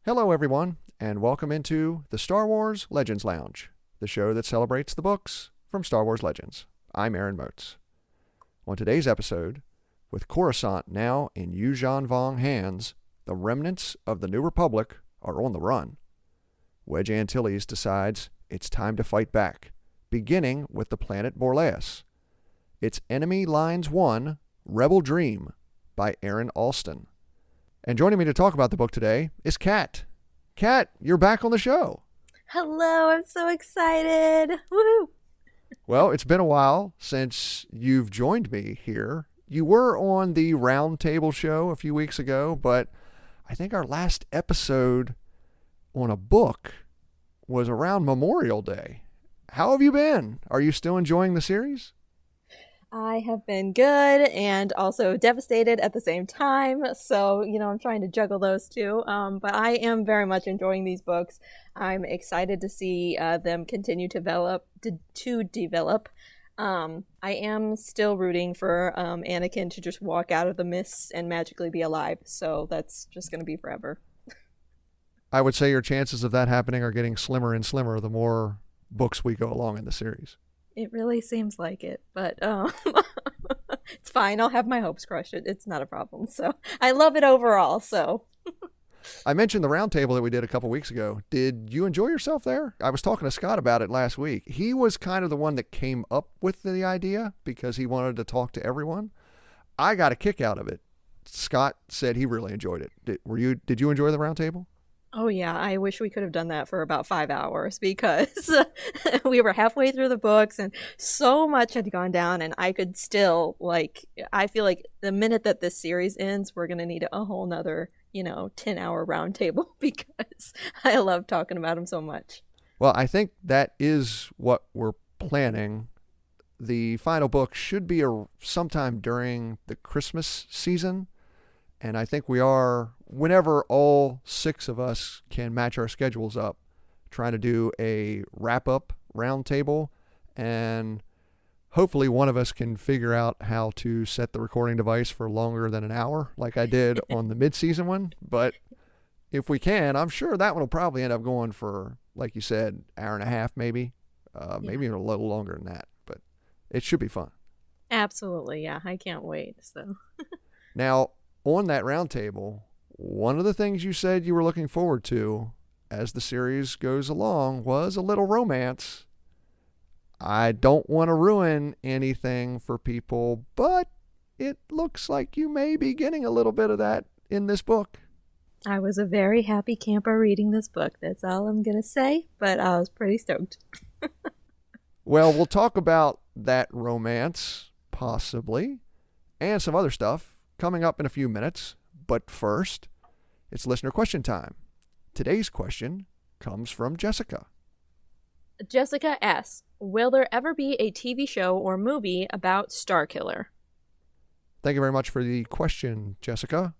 Hello, everyone, and welcome into the Star Wars Legends Lounge, the show that celebrates the books from Star Wars Legends. I'm Aaron Moatz. On today's episode, with Coruscant now in Yuuzhan Vong hands, the remnants of the New Republic are on the run. Wedge Antilles decides it's time to fight back, beginning with the planet Borlaas. It's Enemy Lines 1, Rebel Dream by Aaron Alston. And joining me to talk about the book today is Kat. Kat, you're back on the show. Hello, I'm so excited. Woohoo! Well, it's been a while since you've joined me here. You were on the Roundtable show a few weeks ago, but I think our last episode on a book was around Memorial Day. How have you been? Are you still enjoying the series? I have been good and also devastated at the same time. So, I'm trying to juggle those two. But I am very much enjoying these books. I'm excited to see them continue to develop. I am still rooting for Anakin to just walk out of the mists and magically be alive. So that's just going to be forever. I would say your chances of that happening are getting slimmer and slimmer the more books we go along in the series. It really seems like it, but it's fine. I'll have my hopes crushed. It's not a problem. So I love it overall. So I mentioned the roundtable that we did a couple weeks ago. Did you enjoy yourself there? I was talking to Scott about it last week. He was kind of the one that came up with the idea because he wanted to talk to everyone. I got a kick out of it. Scott said he really enjoyed it. Did you enjoy the roundtable? Oh, yeah. I wish we could have done that for about 5 hours because we were halfway through the books and so much had gone down. And I could still, I feel like the minute that this series ends, we're going to need a whole nother, 10-hour roundtable because I love talking about them so much. Well, I think that is what we're planning. The final book should be sometime during the Christmas season. And I think we are, whenever all 6 of us can match our schedules up, trying to do a wrap-up roundtable. And hopefully one of us can figure out how to set the recording device for longer than an hour, like I did on the mid-season one. But if we can, I'm sure that one will probably end up going for, like you said, hour and a half maybe. Maybe even a little longer than that. But it should be fun. Absolutely, yeah. I can't wait. So Now, on that roundtable, one of the things you said you were looking forward to as the series goes along was a little romance. I don't want to ruin anything for people, but it looks like you may be getting a little bit of that in this book. I was a very happy camper reading this book. That's all I'm going to say, but I was pretty stoked. Well, we'll talk about that romance, possibly, and some other stuff coming up in a few minutes. But first, it's listener question time. Today's question comes from Jessica. Jessica asks, will there ever be a TV show or movie about Starkiller? Thank you very much for the question, Jessica.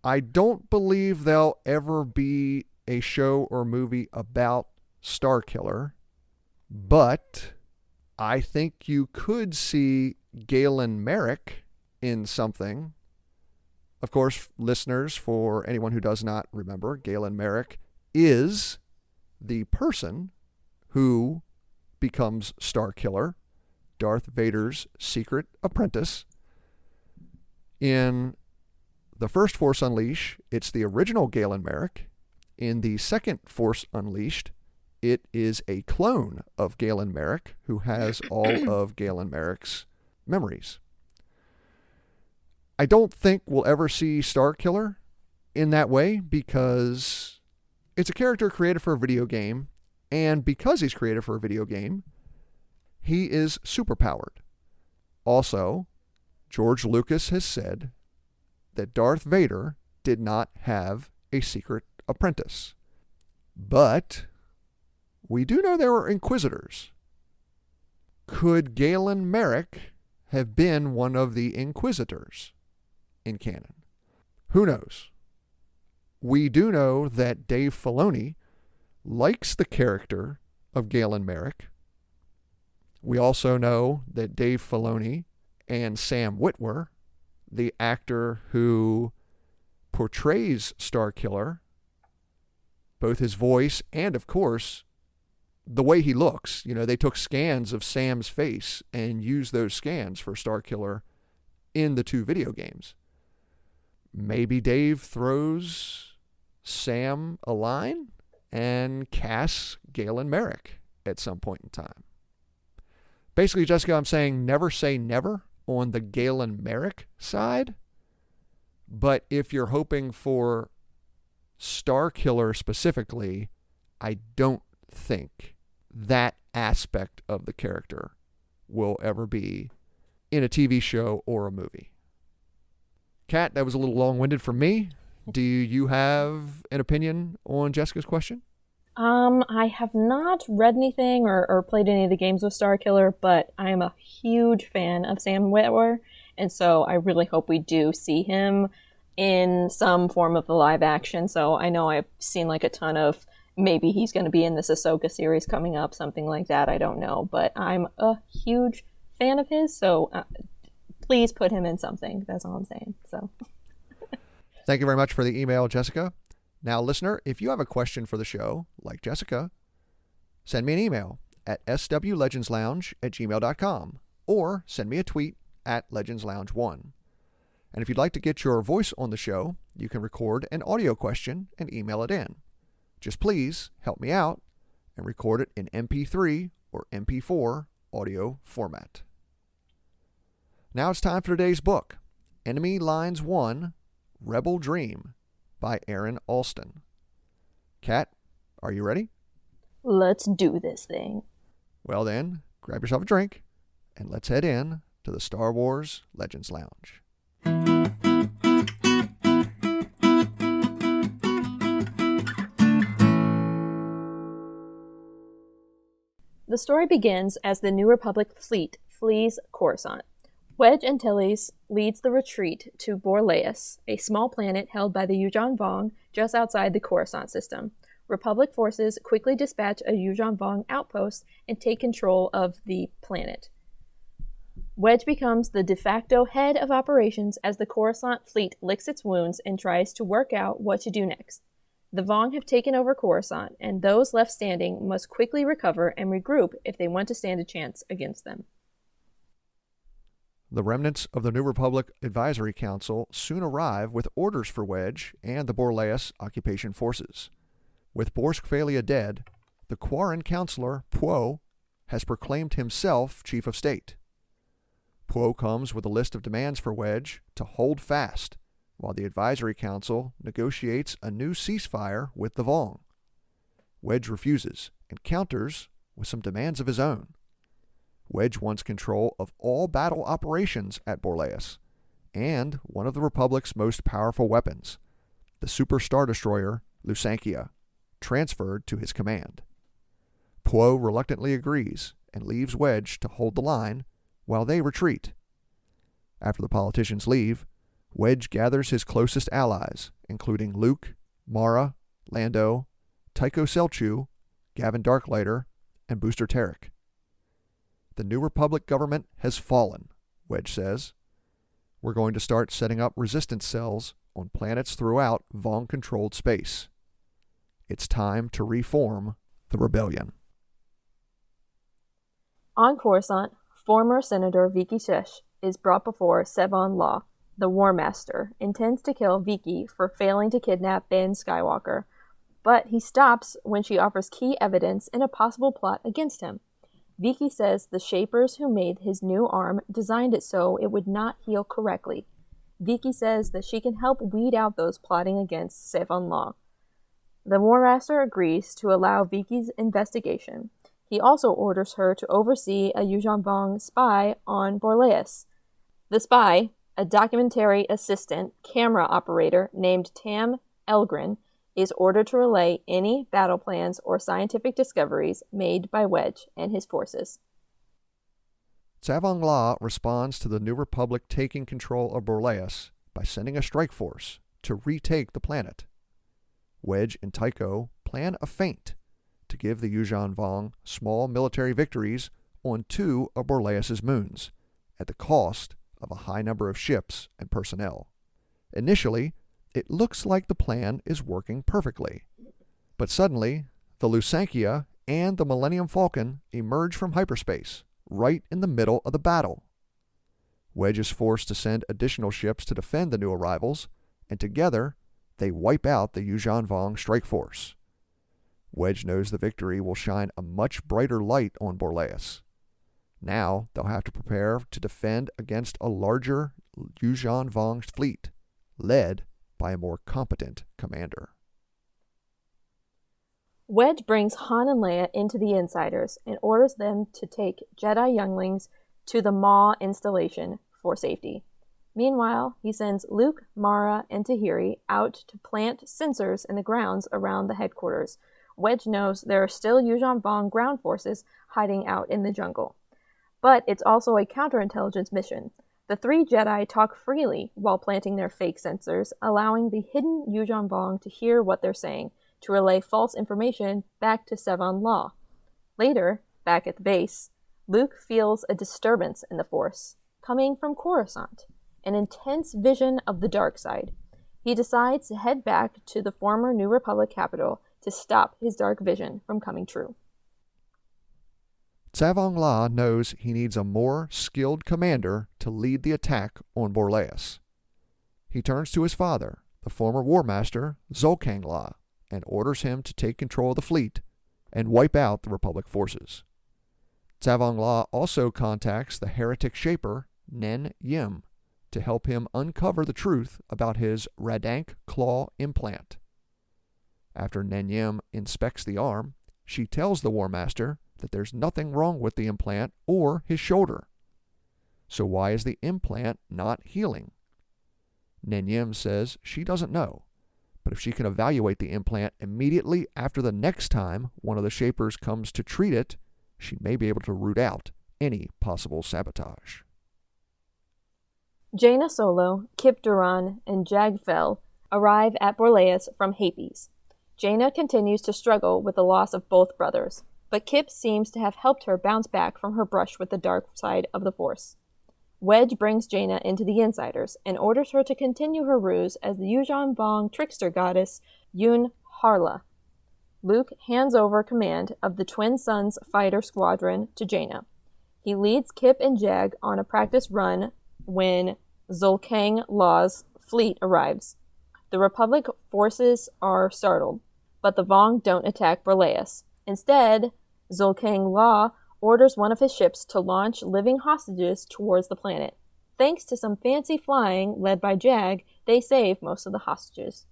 I don't believe there'll ever be a show or movie about Starkiller, but I think you could see Galen Merrick in something. Of course, listeners, for anyone who does not remember, Galen Merrick is the person who becomes Starkiller, Darth Vader's secret apprentice. In the first Force Unleashed, it's the original Galen Merrick. In the second Force Unleashed, it is a clone of Galen Merrick who has all of Galen Merrick's memories. I don't think we'll ever see Starkiller in that way because it's a character created for a video game, and because he's created for a video game, he is superpowered. Also, George Lucas has said that Darth Vader did not have a secret apprentice. But we do know there were Inquisitors. Could Galen Merrick have been one of the Inquisitors in canon? Who knows? We do know that Dave Filoni likes the character of Galen Merrick. We also know that Dave Filoni and Sam Witwer, the actor who portrays Starkiller, both his voice and, of course, the way he looks. They took scans of Sam's face and used those scans for Starkiller in the 2 video games. Maybe Dave throws Sam a line and casts Galen Merrick at some point in time. Basically, Jessica, I'm saying never say never on the Galen Merrick side. But if you're hoping for Starkiller specifically, I don't think that aspect of the character will ever be in a TV show or a movie. Kat, that was a little long-winded for me. Do you have an opinion on Jessica's question? I have not read anything or played any of the games with Starkiller, but I am a huge fan of Sam Witwer, and so I really hope we do see him in some form of the live action. So I know I've seen like a ton of maybe he's going to be in this Ahsoka series coming up, something like that. I don't know, but I'm a huge fan of his, so please put him in something. That's all I'm saying. So thank you very much for the email, Jessica. Now, listener, if you have a question for the show, like Jessica, send me an email at swlegendslounge@gmail.com or send me a tweet at legendslounge1. And if you'd like to get your voice on the show, you can record an audio question and email it in. Just please help me out and record it in MP3 or MP4 audio format. Now it's time for today's book, Enemy Lines 1, Rebel Dream, by Aaron Alston. Kat, are you ready? let's do this thing. Well then, grab yourself a drink and let's head in to the Star Wars Legends Lounge. The story begins as the New Republic fleet flees Coruscant. Wedge Antilles leads the retreat to Borlaeus, a small planet held by the Yuuzhan Vong just outside the Coruscant system. Republic forces quickly dispatch a Yuuzhan Vong outpost and take control of the planet. Wedge becomes the de facto head of operations as the Coruscant fleet licks its wounds and tries to work out what to do next. The Vong have taken over Coruscant, and those left standing must quickly recover and regroup if they want to stand a chance against them. The remnants of the New Republic Advisory Council soon arrive with orders for Wedge and the Borlaeus occupation forces. With Borsk Phalia dead, the Quarren counselor, Puo, has proclaimed himself chief of state. Puo comes with a list of demands for Wedge to hold fast, while the Advisory Council negotiates a new ceasefire with the Vong. Wedge refuses and counters with some demands of his own. Wedge wants control of all battle operations at Borlaeus, and one of the Republic's most powerful weapons, the Super Star Destroyer Lusancia, transferred to his command. Puo reluctantly agrees and leaves Wedge to hold the line while they retreat. After the politicians leave, Wedge gathers his closest allies, including Luke, Mara, Lando, Tycho Selchu, Gavin Darklighter, and Booster Tarek. The New Republic government has fallen, Wedge says. We're going to start setting up resistance cells on planets throughout Vong-controlled space. It's time to reform the rebellion. On Coruscant, former Senator Vicky Shesh is brought before Sevon Law. The War Master intends to kill Vicky for failing to kidnap Ben Skywalker, but he stops when she offers key evidence in a possible plot against him. Vicky says the shapers who made his new arm designed it so it would not heal correctly. Vicky says that she can help weed out those plotting against Sevon Law. The War Master agrees to allow Vicky's investigation. He also orders her to oversee a Yuuzhan Vong spy on Borlaeus. The spy, a documentary assistant camera operator named Tam Elgrin, is ordered to relay any battle plans or scientific discoveries made by Wedge and his forces. Savon Law responds to the New Republic taking control of Borlaeus by sending a strike force to retake the planet. Wedge and Tycho plan a feint to give the Yuuzhan Vong small military victories on 2 of Borlaeus' moons, at the cost of a high number of ships and personnel. Initially, it looks like the plan is working perfectly. But suddenly, the Lusankya and the Millennium Falcon emerge from hyperspace, right in the middle of the battle. Wedge is forced to send additional ships to defend the new arrivals, and together, they wipe out the Yuuzhan Vong strike force. Wedge knows the victory will shine a much brighter light on Borlaus. Now, they'll have to prepare to defend against a larger Yuuzhan Vong fleet, led by a more competent commander. Wedge brings Han and Leia into the Insiders and orders them to take Jedi younglings to the Maw installation for safety. Meanwhile, he sends Luke, Mara, and Tahiri out to plant sensors in the grounds around the headquarters. Wedge knows there are still Yuuzhan Vong ground forces hiding out in the jungle. But it's also a counterintelligence mission. The three Jedi talk freely while planting their fake sensors, allowing the hidden Yuuzhan Vong to hear what they're saying, to relay false information back to Sevon Law. Later, back at the base, Luke feels a disturbance in the Force, coming from Coruscant, an intense vision of the dark side. He decides to head back to the former New Republic capital to stop his dark vision from coming true. Savon La knows he needs a more skilled commander to lead the attack on Borlaus. He turns to his father, the former War Master, Zolkang La, and orders him to take control of the fleet and wipe out the Republic forces. Savon La also contacts the heretic shaper, Nen Yim, to help him uncover the truth about his Radank Claw implant. After Nen Yim inspects the arm, she tells the War Master that there's nothing wrong with the implant or his shoulder. So why is the implant not healing? Nen Yim says she doesn't know, but if she can evaluate the implant immediately after the next time one of the Shapers comes to treat it, she may be able to root out any possible sabotage. Jaina Solo, Kip Duran, and Jag Fel arrive at Borlaus from Hapes. Jaina continues to struggle with the loss of both brothers, but Kip seems to have helped her bounce back from her brush with the dark side of the Force. Wedge brings Jaina into the Insiders and orders her to continue her ruse as the Yuuzhan Vong trickster goddess Yun Harla. Luke hands over command of the Twin Suns fighter squadron to Jaina. He leads Kip and Jag on a practice run when Zolkang Law's fleet arrives. The Republic forces are startled, but the Vong don't attack Borlaus. Instead, Zolkang Law orders one of his ships to launch living hostages towards the planet. Thanks to some fancy flying led by Jag, they save most of the hostages.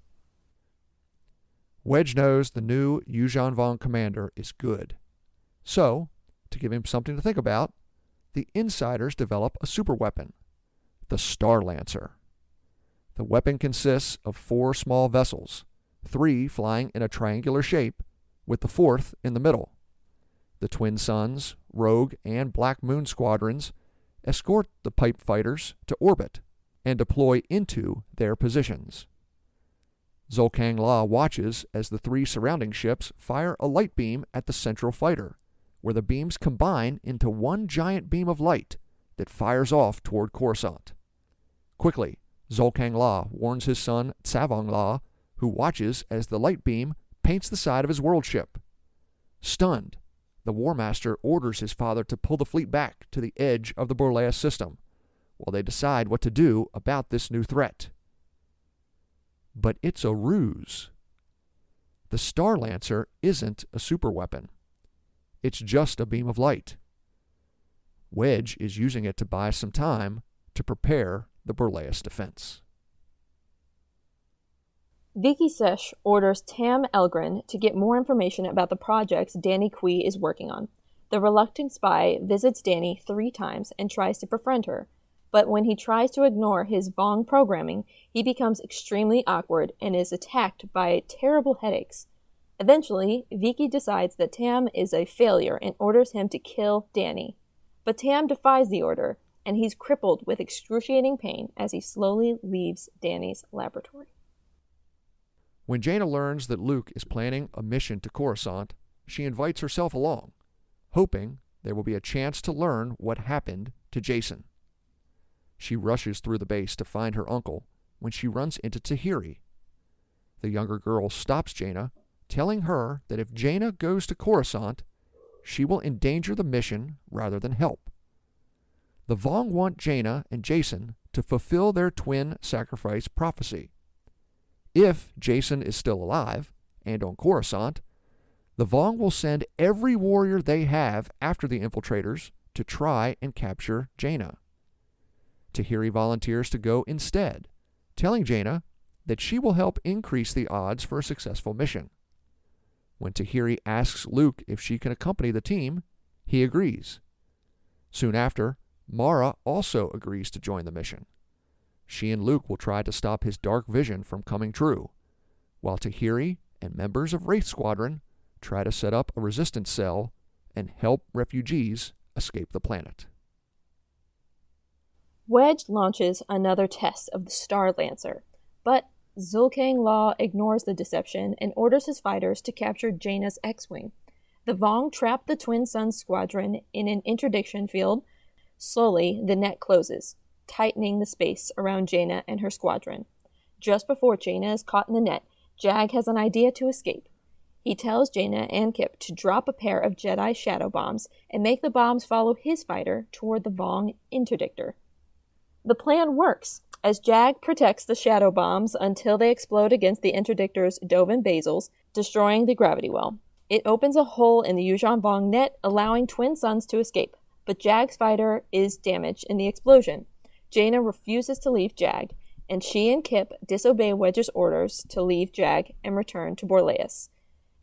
Wedge knows the new Yuuzhan Vong commander is good. So, to give him something to think about, the Insiders develop a superweapon, the Star Lancer. The weapon consists of 4 small vessels, 3 flying in a triangular shape, with the 4th in the middle. The Twin Suns, Rogue, and Black Moon squadrons escort the pipe fighters to orbit and deploy into their positions. Zolkang La watches as the 3 surrounding ships fire a light beam at the central fighter, where the beams combine into one giant beam of light that fires off toward Coruscant. Quickly, Zolkang La warns his son Savong La, who watches as the light beam paints the side of his world ship. Stunned, the War Master orders his father to pull the fleet back to the edge of the Borlaus system, while they decide what to do about this new threat. But it's a ruse. The Star Lancer isn't a superweapon. It's just a beam of light. Wedge is using it to buy some time to prepare the Borlaus defense. Vicky Sesh orders Tam Elgren to get more information about the projects Danny Kui is working on. The reluctant spy visits Danny 3 times and tries to befriend her, but when he tries to ignore his Vong programming, he becomes extremely awkward and is attacked by terrible headaches. Eventually, Vicky decides that Tam is a failure and orders him to kill Danny. But Tam defies the order, and he's crippled with excruciating pain as he slowly leaves Danny's laboratory. When Jaina learns that Luke is planning a mission to Coruscant, she invites herself along, hoping there will be a chance to learn what happened to Jason. She rushes through the base to find her uncle when she runs into Tahiri. The younger girl stops Jaina, telling her that if Jaina goes to Coruscant, she will endanger the mission rather than help. The Vong want Jaina and Jason to fulfill their twin sacrifice prophecy. If Jason is still alive and on Coruscant, the Vong will send every warrior they have after the infiltrators to try and capture Jaina. Tahiri volunteers to go instead, telling Jaina that she will help increase the odds for a successful mission. When Tahiri asks Luke if she can accompany the team, he agrees. Soon after, Mara also agrees to join the mission. She and Luke will try to stop his dark vision from coming true, while Tahiri and members of Wraith Squadron try to set up a resistance cell and help refugees escape the planet. Wedge launches another test of the Star Lancer, but Zulkang Law ignores the deception and orders his fighters to capture Jaina's X-Wing. The Vong trap the Twin Suns Squadron in an interdiction field. Slowly, the net closes, tightening the space around Jaina and her squadron. Just before Jaina is caught in the net, Jag has an idea to escape. He tells Jaina and Kip to drop a pair of Jedi shadow bombs and make the bombs follow his fighter toward the Vong interdictor. The plan works, as Jag protects the shadow bombs until they explode against the interdictor's Dovin basils, destroying the gravity well. It opens a hole in the Yuuzhan Vong net, allowing Twin Suns to escape, but Jag's fighter is damaged in the explosion. Jaina refuses to leave Jag, and she and Kip disobey Wedge's orders to leave Jag and return to Borlaeus.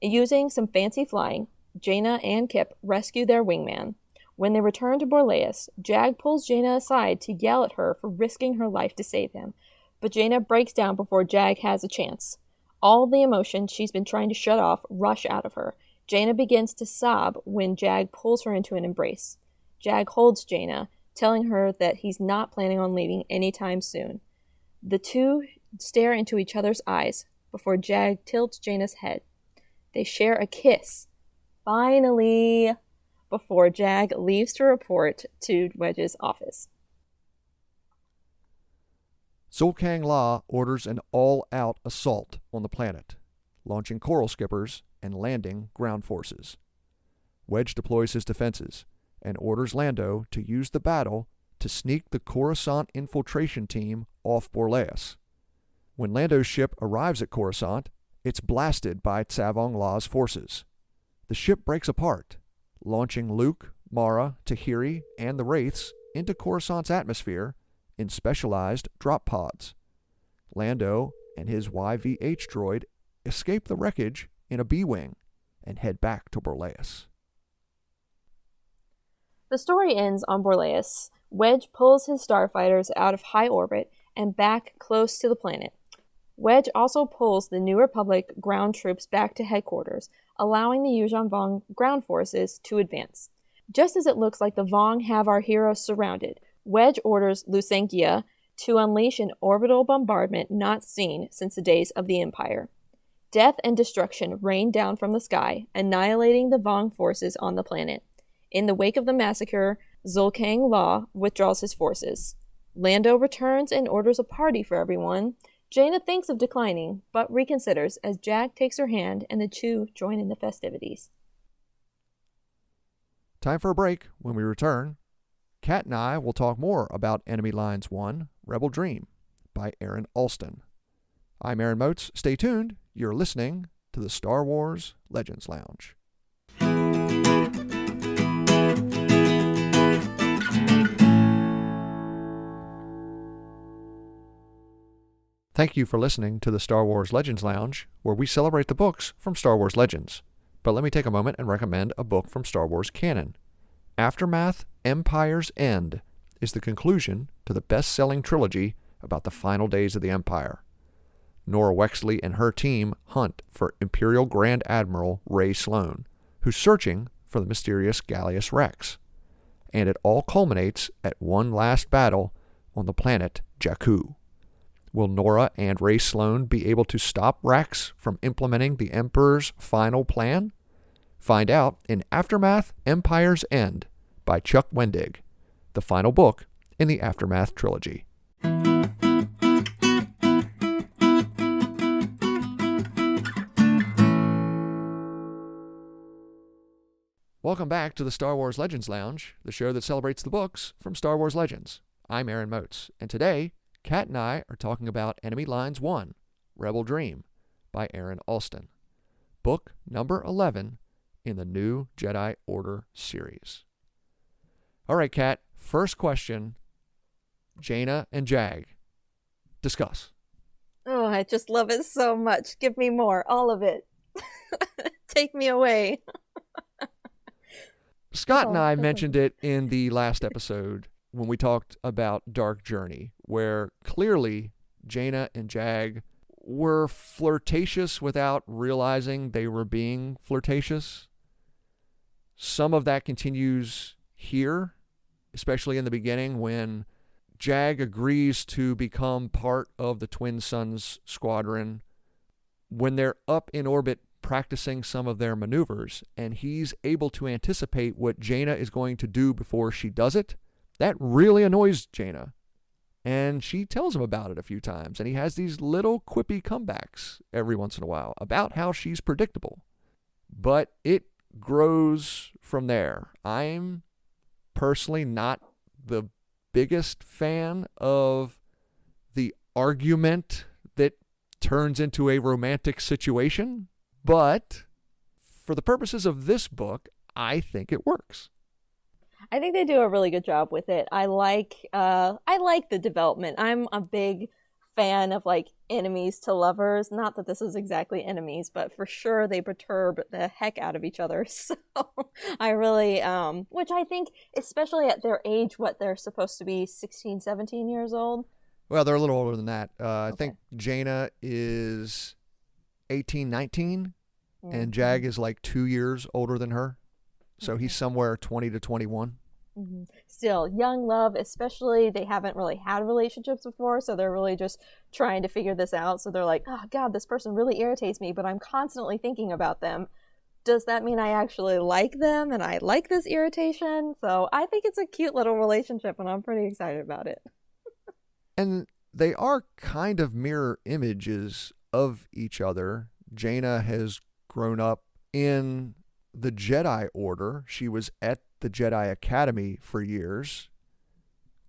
Using some fancy flying, Jaina and Kip rescue their wingman. When they return to Borlaeus, Jag pulls Jaina aside to yell at her for risking her life to save him, but Jaina breaks down before Jag has a chance. All the emotions she's been trying to shut off rush out of her. Jaina begins to sob when Jag pulls her into an embrace. Jag holds Jaina, telling her that he's not planning on leaving anytime soon. The two stare into each other's eyes before Jag tilts Jaina's head. They share a kiss. Finally! Before Jag leaves to report to Wedge's office. Zulkang La orders an all-out assault on the planet, launching coral skippers and landing ground forces. Wedge deploys his defenses and orders Lando to use the battle to sneak the Coruscant infiltration team off Borlaeus. When Lando's ship arrives at Coruscant, it's blasted by Tsavong La's forces. The ship breaks apart, launching Luke, Mara, Tahiri, and the Wraiths into Coruscant's atmosphere in specialized drop pods. Lando and his YVH droid escape the wreckage in a B-Wing and head back to Borlaeus. The story ends on Borlaeus. Wedge pulls his starfighters out of high orbit and back close to the planet. Wedge also pulls the New Republic ground troops back to headquarters, allowing the Yuuzhan Vong ground forces to advance. Just as it looks like the Vong have our heroes surrounded, Wedge orders Lucengia to unleash an orbital bombardment not seen since the days of the Empire. Death and destruction rain down from the sky, annihilating the Vong forces on the planet. In the wake of the massacre, Zulkang La withdraws his forces. Lando returns and orders a party for everyone. Jaina thinks of declining, but reconsiders as Jag takes her hand and the two join in the festivities. Time for a break. When we return, Kat and I will talk more about Enemy Lines 1, Rebel Dream, by Aaron Alston. I'm Aaron Motes. Stay tuned. You're listening to the Star Wars Legends Lounge. Thank you for listening to the Star Wars Legends Lounge, where we celebrate the books from Star Wars Legends. But let me take a moment and recommend a book from Star Wars canon. Aftermath: Empire's End is the conclusion to the best-selling trilogy about the final days of the Empire. Nora Wexley and her team hunt for Imperial Grand Admiral Ray Sloane, who's searching for the mysterious Gallius Rex. And it all culminates at one last battle on the planet Jakku. Will Nora and Ray Sloane be able to stop Rex from implementing the Emperor's final plan? Find out in Aftermath: Empire's End by Chuck Wendig, the final book in the Aftermath trilogy. Welcome back to the Star Wars Legends Lounge, the show that celebrates the books from Star Wars Legends. I'm Aaron Motes, and today, Kat and I are talking about Enemy Lines 1, Rebel Dream, by Aaron Alston, book number 11 in the New Jedi Order series. All right, Kat, first question, Jaina and Jag. Discuss. Oh, I just love it so much. Give me more, all of it. Take me away. Scott and I mentioned it in the last episode when we talked about Dark Journey, where clearly Jaina and Jag were flirtatious without realizing they were being flirtatious. Some of that continues here, especially in the beginning when Jag agrees to become part of the Twin Suns squadron when they're up in orbit practicing some of their maneuvers, and he's able to anticipate what Jaina is going to do before she does it. That really annoys Jaina. And she tells him about it a few times, and he has these little quippy comebacks every once in a while about how she's predictable. But it grows from there. I'm personally not the biggest fan of the argument that turns into a romantic situation, but for the purposes of this book, I think it works. I think they do a really good job with it. I like the development. I'm a big fan of like enemies to lovers. Not that this is exactly enemies, but for sure they perturb the heck out of each other. So I really, which I think, especially at their age, what they're supposed to be 16, 17 years old. Well, they're a little older than that. I think Jaina is 18, 19, and Jag is like 2 years older than her. So he's somewhere 20 to 21. Mm-hmm. Still, young love, especially, they haven't really had relationships before, so they're really just trying to figure this out. So they're like, oh, God, this person really irritates me, but I'm constantly thinking about them. Does that mean I actually like them and I like this irritation? So I think it's a cute little relationship, and I'm pretty excited about it. And they are kind of mirror images of each other. Jaina has grown up in the Jedi Order. She was at the Jedi Academy for years.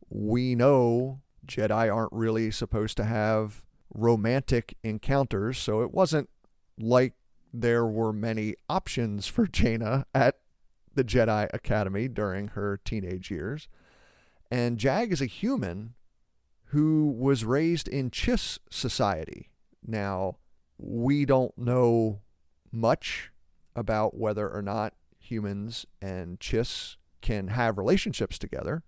We know Jedi aren't really supposed to have romantic encounters, so it wasn't like there were many options for Jaina at the Jedi Academy during her teenage years. And Jag is a human who was raised in Chiss society. Now, we don't know much about whether or not humans and Chiss can have relationships together,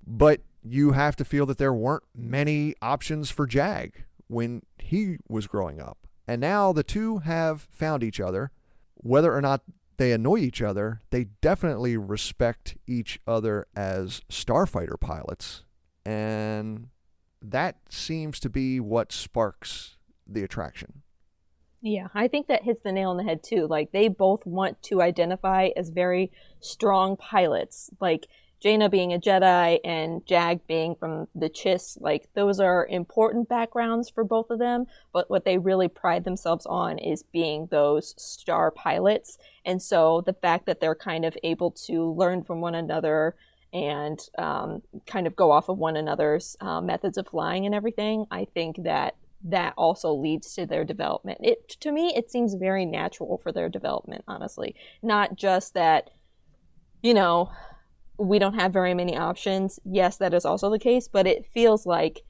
but you have to feel that there weren't many options for Jag when he was growing up. And now the two have found each other. Whether or not they annoy each other, they definitely respect each other as starfighter pilots. And that seems to be what sparks the attraction. Yeah, I think that hits the nail on the head too. Like, they both want to identify as very strong pilots. Like, Jaina being a Jedi and Jag being from the Chiss, like, those are important backgrounds for both of them. But what they really pride themselves on is being those star pilots. And so the fact that they're kind of able to learn from one another and kind of go off of one another's methods of flying and everything, I think that also leads to their development. To me, it seems very natural for their development, honestly. Not just that, we don't have very many options. Yes, that is also the case, but it feels like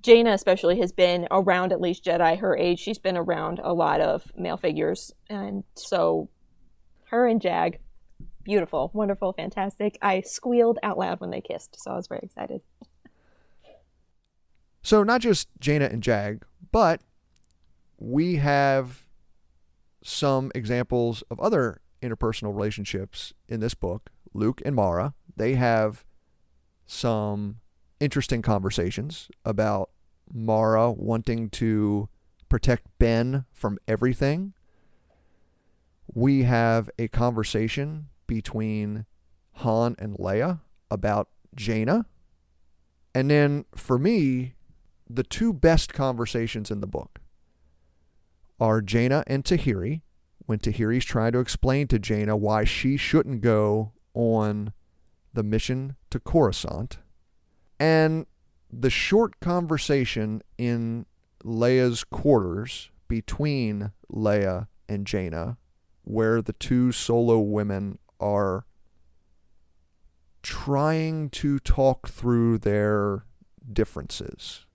Jaina especially has been around at least Jedi her age. She's been around a lot of male figures. And so her and Jag, beautiful, wonderful, fantastic. I squealed out loud when they kissed, so I was very excited. So not just Jaina and Jag, but we have some examples of other interpersonal relationships in this book. Luke and Mara, they have some interesting conversations about Mara wanting to protect Ben from everything. We have a conversation between Han and Leia about Jaina. And then for me, the two best conversations in the book are Jaina and Tahiri, when Tahiri's trying to explain to Jaina why she shouldn't go on the mission to Coruscant, and the short conversation in Leia's quarters between Leia and Jaina, where the two solo women are trying to talk through their differences.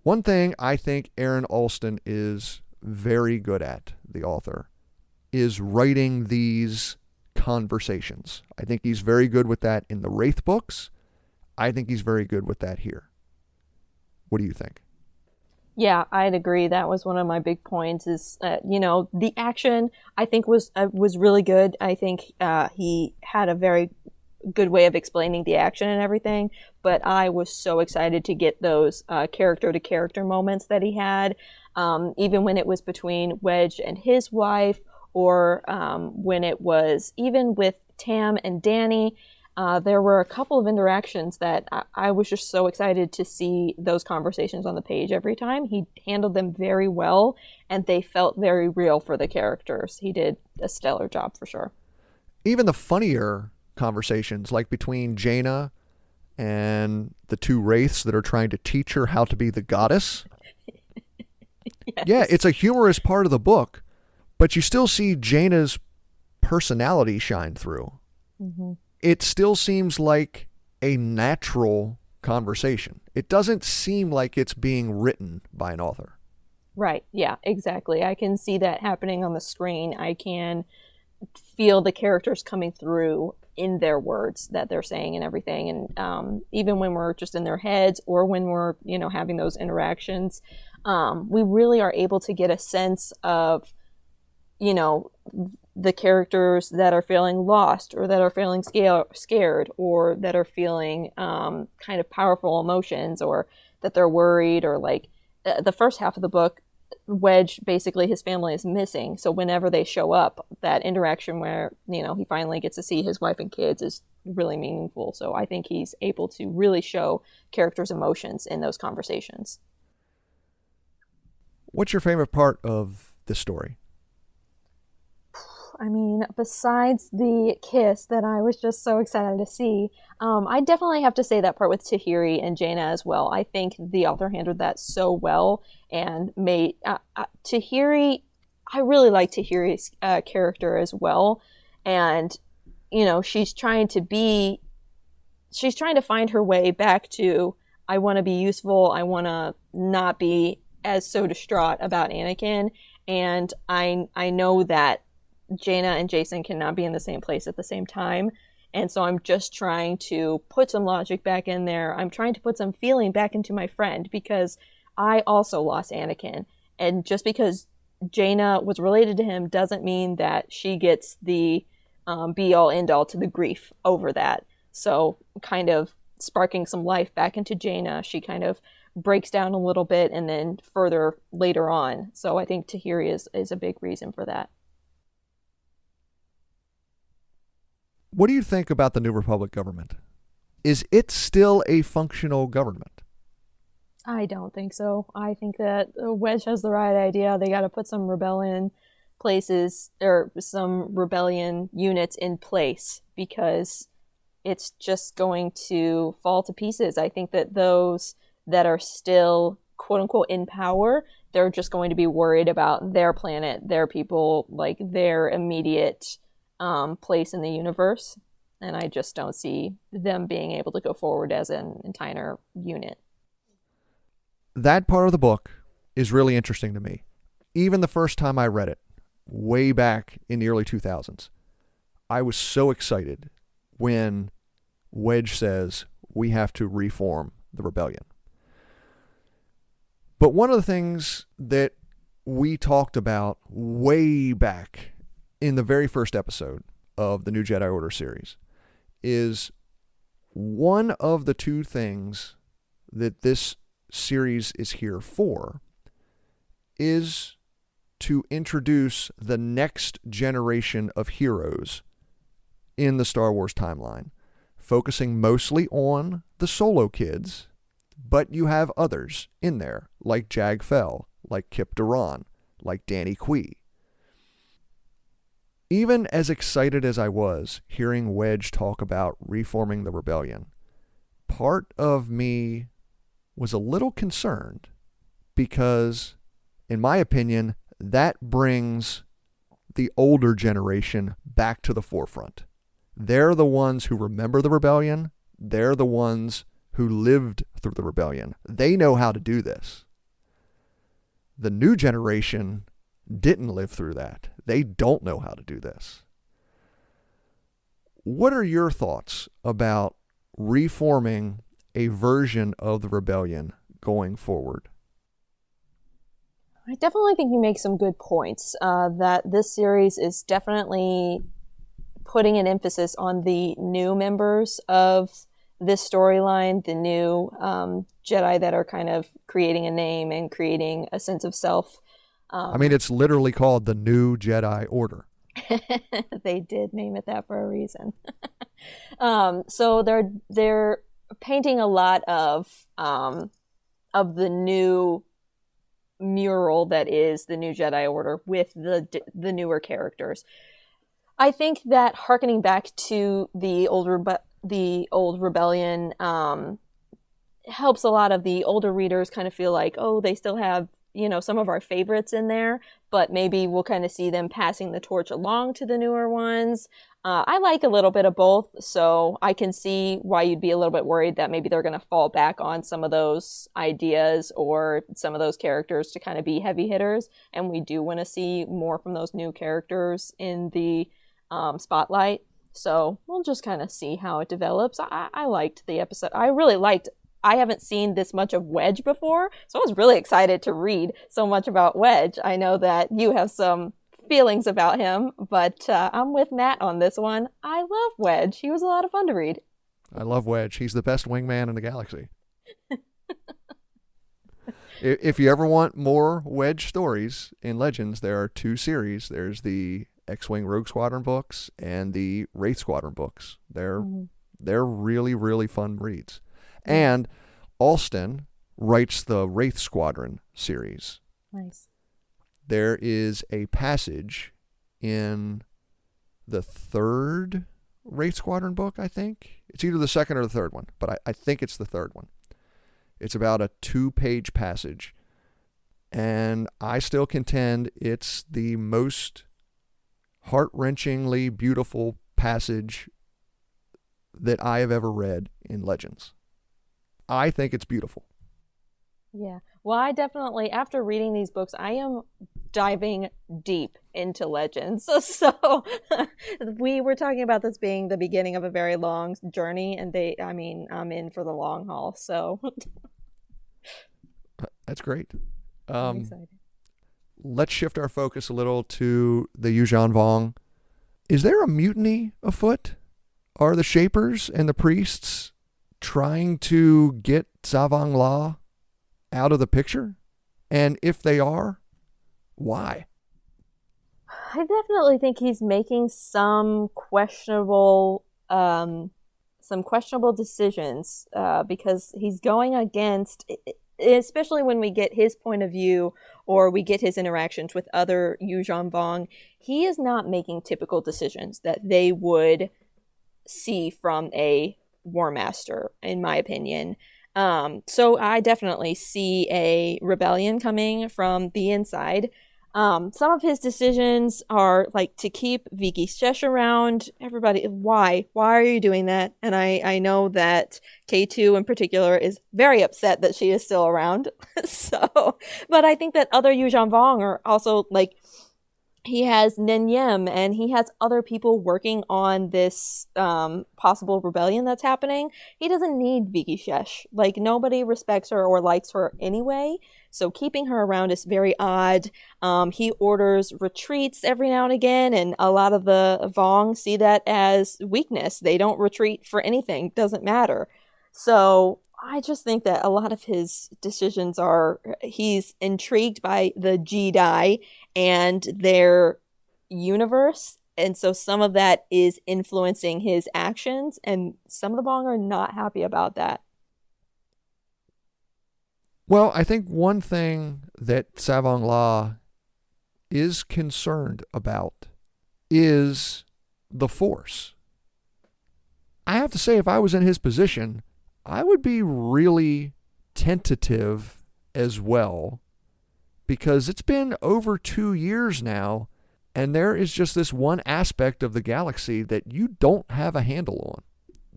One thing I think Aaron Alston is very good at, the author, is writing these conversations. I think he's very good with that in the Wraith books. I think he's very good with that here. What do you think? Yeah, I'd agree. That was one of my big points is, the action I think was really good. I think he had a very good way of explaining the action and everything, but I was so excited to get those character to character moments that he had, even when it was between Wedge and his wife, or when it was even with Tam and Danny. There were a couple of interactions that I was just so excited to see those conversations on the page every time. He handled them very well, and they felt very real for the characters. He did a stellar job for sure. Even the funnier conversations, like between Jaina and the two wraiths that are trying to teach her how to be the goddess. Yes. Yeah, it's a humorous part of the book, but you still see Jaina's personality shine through. Mm-hmm. It still seems like a natural conversation. It doesn't seem like it's being written by an author. Right. Yeah, exactly. I can see that happening on the screen. I can feel the characters coming through in their words that they're saying and everything. And even when we're just in their heads, or when we're, having those interactions, we really are able to get a sense of, the characters that are feeling lost, or that are feeling scared, or that are feeling kind of powerful emotions, or that they're worried, or like the first half of the book, Wedge, basically his family is missing. So whenever they show up, that interaction where, he finally gets to see his wife and kids is really meaningful. So I think he's able to really show characters' emotions in those conversations. What's your favorite part of this story? I mean, besides the kiss that I was just so excited to see, I definitely have to say that part with Tahiri and Jaina as well. I think the author handled that so well, and made Tahiri, I really like Tahiri's character as well. And, she's trying to find her way back to, I want to be useful. I want to not be as so distraught about Anakin. And I know that Jaina and Jason cannot be in the same place at the same time. And so I'm just trying to put some logic back in there. I'm trying to put some feeling back into my friend, because I also lost Anakin. And just because Jaina was related to him doesn't mean that she gets the be all end all to the grief over that. So kind of sparking some life back into Jaina, she kind of breaks down a little bit, and then further later on. So I think Tahiri is a big reason for that. What do you think about the New Republic government? Is it still a functional government? I don't think so. I think that Wedge has the right idea. They got to put some rebellion places, or some rebellion units in place, because it's just going to fall to pieces. I think that those that are still quote unquote in power, they're just going to be worried about their planet, their people, like their immediate place in the universe. And I just don't see them being able to go forward as an entire unit. That part of the book is really interesting to me. Even the first time I read it, way back in the early 2000s, I was so excited when Wedge says, we have to reform the rebellion. But one of the things that we talked about way back in the very first episode of the New Jedi Order series is one of the two things that this series is here for is to introduce the next generation of heroes in the Star Wars timeline, focusing mostly on the Solo kids, but you have others in there, like Jag Fell, like Kip Duran, like Danny Quee. Even as excited as I was hearing Wedge talk about reforming the rebellion, part of me was a little concerned because, in my opinion, that brings the older generation back to the forefront. They're the ones who remember the rebellion. They're the ones who lived through the rebellion. They know how to do this. The new generation didn't live through that. They don't know how to do this. What are your thoughts about reforming a version of the rebellion going forward? I definitely think you make some good points. That this series is definitely putting an emphasis on the new members of this storyline, the new Jedi that are kind of creating a name and creating a sense of self. I mean, it's literally called the New Jedi Order. They did name it that for a reason. So they're painting a lot of the new mural that is the New Jedi Order with the newer characters. I think that harkening back to the old rebellion helps a lot of the older readers kind of feel like, oh, they still have, some of our favorites in there, but maybe we'll kind of see them passing the torch along to the newer ones. I like a little bit of both, so I can see why you'd be a little bit worried that maybe they're going to fall back on some of those ideas or some of those characters to kind of be heavy hitters, and we do want to see more from those new characters in the spotlight. So we'll just kind of see how it develops. I liked the episode. I haven't seen this much of Wedge before, so I was really excited to read so much about Wedge. I know that you have some feelings about him, but I'm with Matt on this one. I love Wedge. He was a lot of fun to read. I love Wedge. He's the best wingman in the galaxy. If you ever want more Wedge stories in Legends, there are 2 series. There's the X-Wing Rogue Squadron books and the Wraith Squadron books. They're really, really fun reads. And Alston writes the Wraith Squadron series. Nice. There is a passage in the 3rd Wraith Squadron book, I think. It's either the 2nd or the 3rd one, but I think it's the 3rd one. It's about a 2-page passage. And I still contend it's the most heart-wrenchingly beautiful passage that I have ever read in Legends. I think it's beautiful. Yeah. Well, I definitely, after reading these books, I am diving deep into Legends. So we were talking about this being the beginning of a very long journey, and I'm in for the long haul. So that's great. I'm excited. Let's shift our focus a little to the Yuuzhan Vong. Is there a mutiny afoot? Are the Shapers and the priests trying to get Savang La out of the picture? And if they are, why? I definitely think he's making some questionable decisions because he's going against, especially when we get his point of view or we get his interactions with other Yuuzhan Vong, he is not making typical decisions that they would see from a War Master, in my opinion. So I definitely see a rebellion coming from the inside. Some of his decisions are like to keep Vicky Shesh around. Everybody, why? Why are you doing that? And I know that K2 in particular is very upset that she is still around. But I think that other Yuuzhan Vong are also like, he has Nenyem and he has other people working on this possible rebellion that's happening. He doesn't need Vicky Shesh. Like, nobody respects her or likes her anyway. So keeping her around is very odd. He orders retreats every now and again, and a lot of the Vong see that as weakness. They don't retreat for anything. Doesn't matter. So I just think that a lot of his decisions are, he's intrigued by the Jedi and their universe. And so some of that is influencing his actions, and some of the Vong are not happy about that. Well, I think one thing that Savang La is concerned about is the Force. I have to say, if I was in his position, I would be really tentative as well, because it's been over 2 years now, and there is just this one aspect of the galaxy that you don't have a handle on.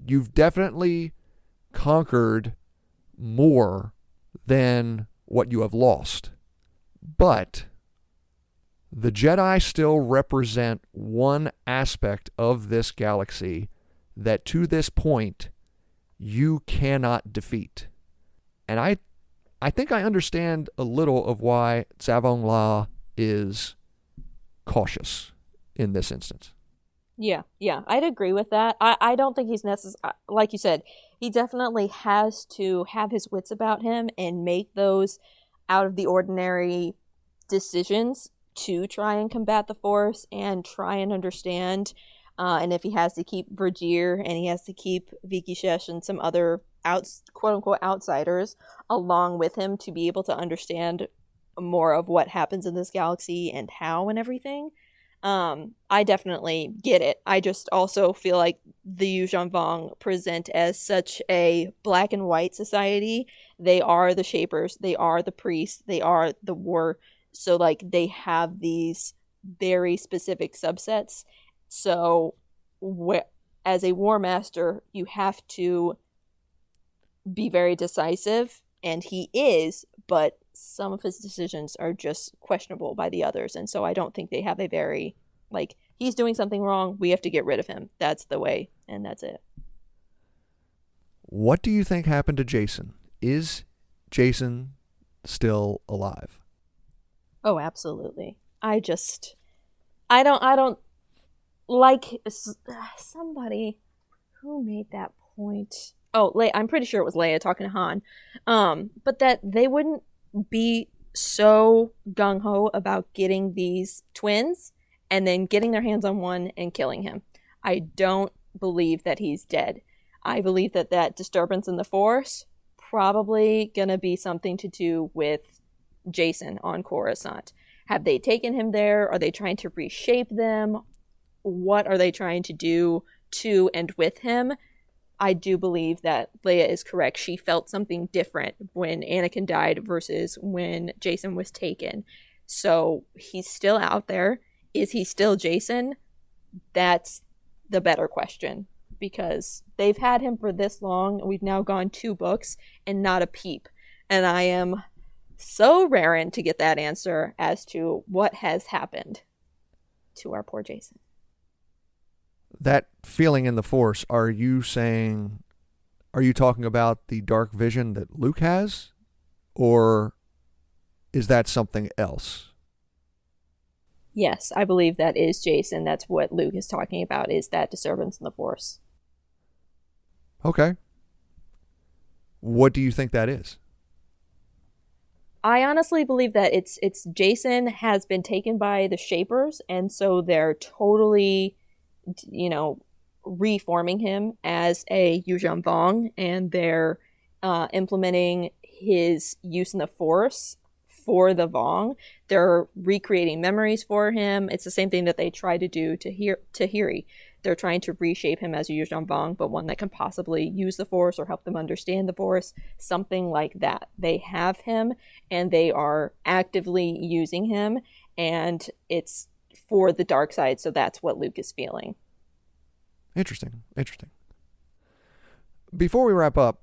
You've definitely conquered more than what you have lost. But the Jedi still represent one aspect of this galaxy that to this point you cannot defeat. And I think I understand a little of why Zavon La is cautious in this instance. Yeah, I'd agree with that. I don't think he's necessary. Like you said, he definitely has to have his wits about him and make those out of the ordinary decisions to try and combat the Force and try and understand. And if he has to keep Vergir and he has to keep Vicky Shesh and some other quote unquote outsiders along with him to be able to understand more of what happens in this galaxy and how and everything. I definitely get it. I just also feel like the Yuuzhan Vong present as such a black and white society. They are the Shapers, they are the priests, they are the war. So like they have these very specific subsets. So as a war master, you have to be very decisive, and he is, but some of his decisions are just questionable by the others. And so I don't think they have a very, like, he's doing something wrong, we have to get rid of him. That's the way, and that's it. What do you think happened to Jacen? Is Jacen still alive? Oh, absolutely. I don't like somebody who made that point. Oh, I'm pretty sure it was Leia talking to Han. But that they wouldn't be so gung-ho about getting these twins and then getting their hands on one and killing him. I don't believe that he's dead. I believe that disturbance in the Force probably gonna be something to do with Jacen on Coruscant. Have they taken him there? Are they trying to reshape them? What are they trying to do to and with him? I do believe that Leia is correct. She felt something different when Anakin died versus when Jacen was taken. So he's still out there. Is he still Jacen? That's the better question, because they've had him for this long. We've now gone 2 books and not a peep. And I am so raring to get that answer as to what has happened to our poor Jacen. That feeling in the Force, are you talking about the dark vision that Luke has? Or is that something else? Yes, I believe that is Jacen. That's what Luke is talking about, is that disturbance in the Force. Okay. What do you think that is? I honestly believe that it's Jacen has been taken by the Shapers, and so they're totally, reforming him as a Yuuzhan Vong, and they're implementing his use in the Force for the Vong. They're recreating memories for him. It's the same thing that they try to do to Tahiri. They're trying to reshape him as a Yuuzhan Vong, but one that can possibly use the Force or help them understand the Force, something like that. They have him, and they are actively using him, and it's for the dark side, so that's what Luke is feeling. Interesting. Before we wrap up,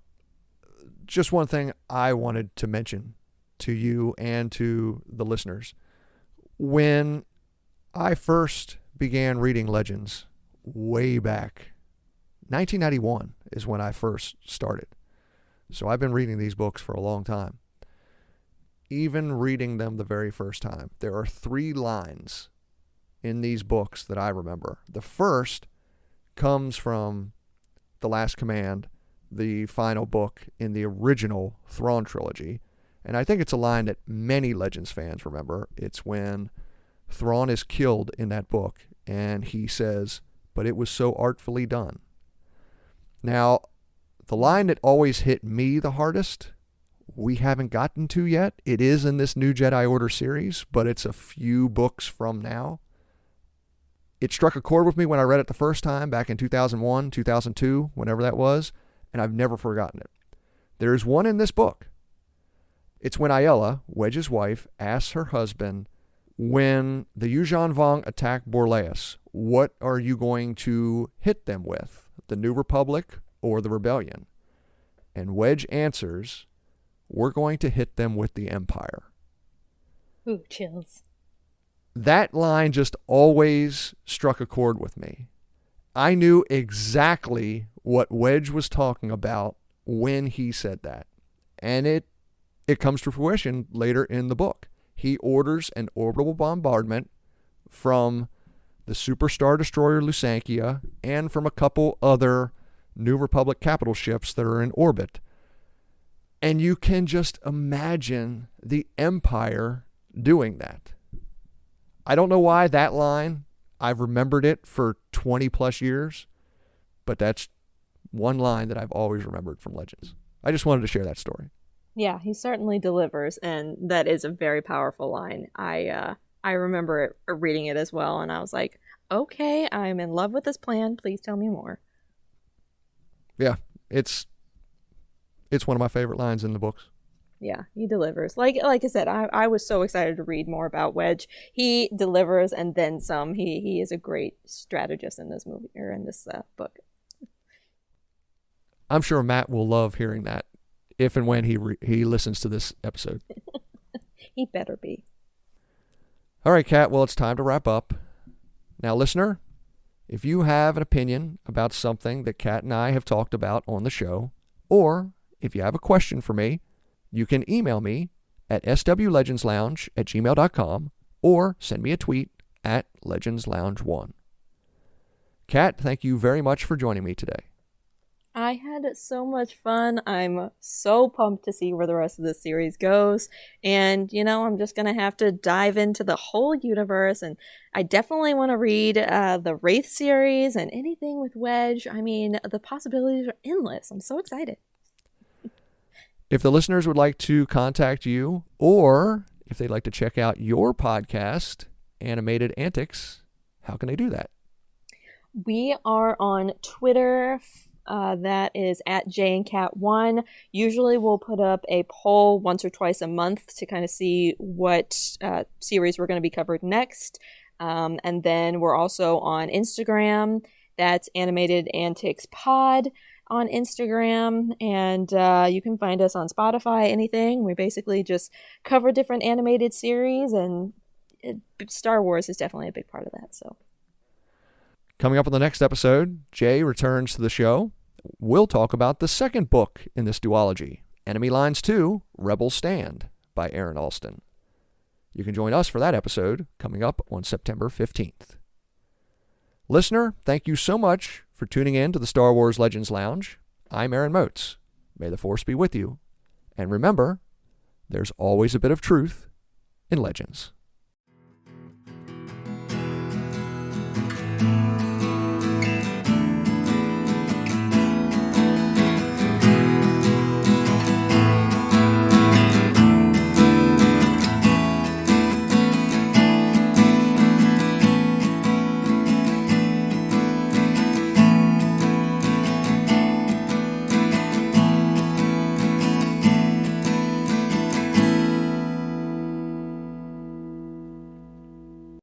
just one thing I wanted to mention to you and to the listeners. When I first began reading Legends, way back, 1991 is when I first started. So I've been reading these books for a long time. Even reading them the very first time, there are 3 lines in these books that I remember. The first comes from The Last Command, the final book in the original Thrawn trilogy. And I think it's a line that many Legends fans remember. It's when Thrawn is killed in that book, and he says, "But it was so artfully done." Now, the line that always hit me the hardest, we haven't gotten to yet. It is in this new Jedi Order series, but it's a few books from now. It struck a chord with me when I read it the first time back in 2001, 2002, whenever that was, and I've never forgotten it. There's one in this book. It's when Aiella, Wedge's wife, asks her husband, when the Yuuzhan Vong attack Borlaus, what are you going to hit them with? The New Republic or the Rebellion? And Wedge answers, we're going to hit them with the Empire. Ooh, chills. That line just always struck a chord with me. I knew exactly what Wedge was talking about when he said that. And it comes to fruition later in the book. He orders an orbital bombardment from the Super Star Destroyer Lusancia and from a couple other New Republic capital ships that are in orbit. And you can just imagine the Empire doing that. I don't know why that line, I've remembered it for 20 plus years, but that's one line that I've always remembered from Legends. I just wanted to share that story. Yeah, he certainly delivers, and that is a very powerful line. I remember reading it as well, and I was like, okay, I'm in love with this plan. Please tell me more. Yeah, it's one of my favorite lines in the books. Yeah, he delivers. Like I said, I was so excited to read more about Wedge. He delivers and then some. He is a great strategist in this movie or in this book. I'm sure Matt will love hearing that if and when he listens to this episode. He better be. All right, Kat, well, it's time to wrap up. Now, listener, if you have an opinion about something that Kat and I have talked about on the show, or if you have a question for me, you can email me at swlegendslounge@gmail.com or send me a tweet at legendslounge1. Kat, thank you very much for joining me today. I had so much fun. I'm so pumped to see where the rest of this series goes. And, I'm just going to have to dive into the whole universe. And I definitely want to read the Wraith series and anything with Wedge. I mean, the possibilities are endless. I'm so excited. If the listeners would like to contact you, or if they'd like to check out your podcast, Animated Antics, how can they do that? We are on Twitter. That is at JandCat1. Usually we'll put up a poll once or twice a month to kind of see what series we're going to be covered next. And then we're also on Instagram. That's Animated Antics Pod on Instagram, and you can find us on Spotify, anything. We basically just cover different animated series, and Star Wars is definitely a big part of that. So, coming up on the next episode, Jay returns to the show. We'll talk about the second book in this duology, Enemy Lines 2, Rebel Stand by Aaron Alston. You can join us for that episode coming up on September 15th. Listener, thank you so much for tuning in to the Star Wars Legends Lounge. I'm Aaron Moats. May the Force be with you. And remember, there's always a bit of truth in Legends.